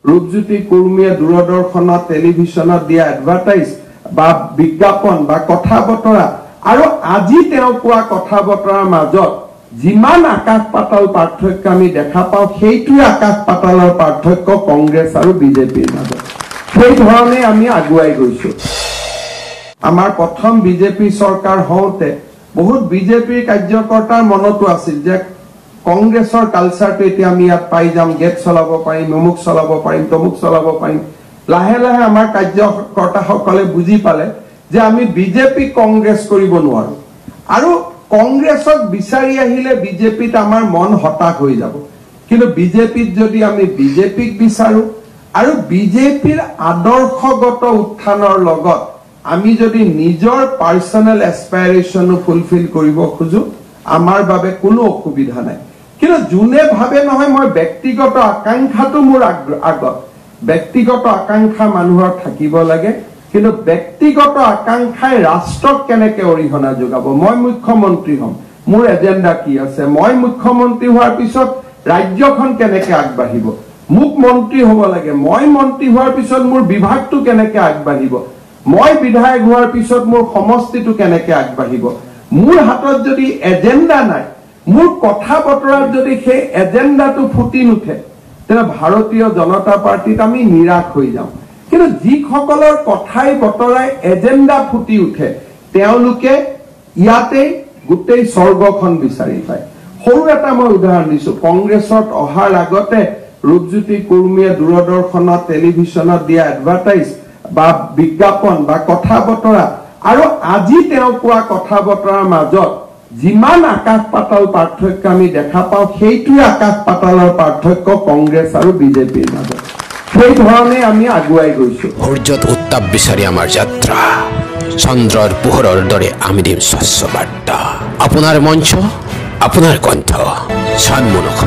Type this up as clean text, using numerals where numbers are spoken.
ৰূপজ্যোতি কুৰ্মীয়ে দূৰদৰ্শনত টেলিভিছনত দিয়া এডভাৰটাইজ বা বিজ্ঞাপন বা কথা বতৰা আৰু আজি তেওঁ কোৱা কথা বতৰাৰ মাজত যিমান আকাশ পাতাল পাৰ্থক্য আমি দেখা পাওঁ সেইটোৱে আকাশ পাতালৰ পাৰ্থক্য কংগ্ৰেছ আৰু বিজেপিৰ মাজত সেই ধৰণে আমি আগুৱাই গৈছো আমাৰ প্ৰথম বিজেপি চৰকাৰ হওঁতে বহুত বিজেপিৰ কাৰ্যকৰ্তাৰ মনতো আছিল যে কংগ্ৰেছৰ কালচাৰটো এতিয়া আমি ইয়াত পাই যাম গেট চলাব পাৰিম অমুক চলাব পাৰিম তমুক চলাব পাৰিম লাহে লাহে আমাৰ কাৰ্যকৰ্তাসকলে বুজি পালে যে আমি বিজেপি কংগ্ৰেছ কৰিব নোৱাৰো আৰু কংগ্ৰেছক বিচাৰি আহিলে বিজেপিত আমাৰ মন হতাশ হৈ যাব কিন্তু বিজেপিত যদি আমি বিজেপিক বিচাৰো আৰু বিজেপিৰ আদৰ্শগত উত্থানৰ লগত আমি যদি নিজৰ পাৰ্সোনাল এসপাইৰেশন ফুলফিল কৰিব খুজো আমাৰ বাবে কোনো অসুবিধা নাই কিন্তু জুনে ভাবে নহয় মই ব্যক্তিগত আকাংক্ষাটো মোৰ আগত ব্যক্তিগত আকাংক্ষা মানুহৰ থাকিব লাগে কিন্তু ব্যক্তিগত আকাংক্ষাই ৰাষ্ট্ৰক কেনেকৈ অৰিহণা যোগাব মই মুখ্যমন্ত্ৰী হম মোৰ এজেন্ডা কি আছে মই মুখ্যমন্ত্ৰী হোৱাৰ পিছত ৰাজ্যখন কেনেকৈ আগবাঢ়িব মুখ মন্ত্ৰী হ'ব লাগে মই মন্ত্ৰী হোৱাৰ পিছত মোৰ বিভাগটো কেনেকৈ আগবাঢ়িব মই বিধায়ক হোৱাৰ পিছত মোৰ সমষ্টিটো কেনেকৈ আগবাঢ়িব মোৰ হাতত যদি এজেন্ডা নাই মোৰ কথা বতৰাত যদি সেই এজেন্ডাটো ফুটি নুঠে তেনে ভাৰতীয় জনতা পাৰ্টিত আমি নিৰাশ হৈ যাওঁ কিন্তু যিসকলৰ কথাই বতৰাই এজেন্ডা ফুটি উঠে তেওঁলোকে ইয়াতে গোটেই স্বৰ্গখন বিচাৰি পায় সৰু এটা মই উদাহৰণ দিছো কংগ্ৰেছত অহাৰ আগতে ৰূপজ্যোতি কুৰ্মীয়ে দূৰদৰ্শনত টেলিভিছনত দিয়া এডভাৰটাইজ বা বিজ্ঞাপন বা কথা বতৰা আৰু আজি তেওঁ কোৱা কথা বতৰাৰ মাজত যিমান আকাশ পাতাল পাৰ্থক্য আমি দেখা পাওঁ সেইটোৱে আকাশ পাতালৰ পাৰ্থক্য কংগ্ৰেছ আৰু বিজেপিৰ মাজত সেই ধৰণে আমি আগুৱাই গৈছো সূৰ্যত উত্তাপ বিচাৰি আমাৰ যাত্ৰা চন্দ্ৰৰ পোহৰৰ দৰে আমি দিম স্বচ্ছ বাৰ্তা আপোনাৰ মঞ্চ আপোনাৰ কণ্ঠ চানমুখ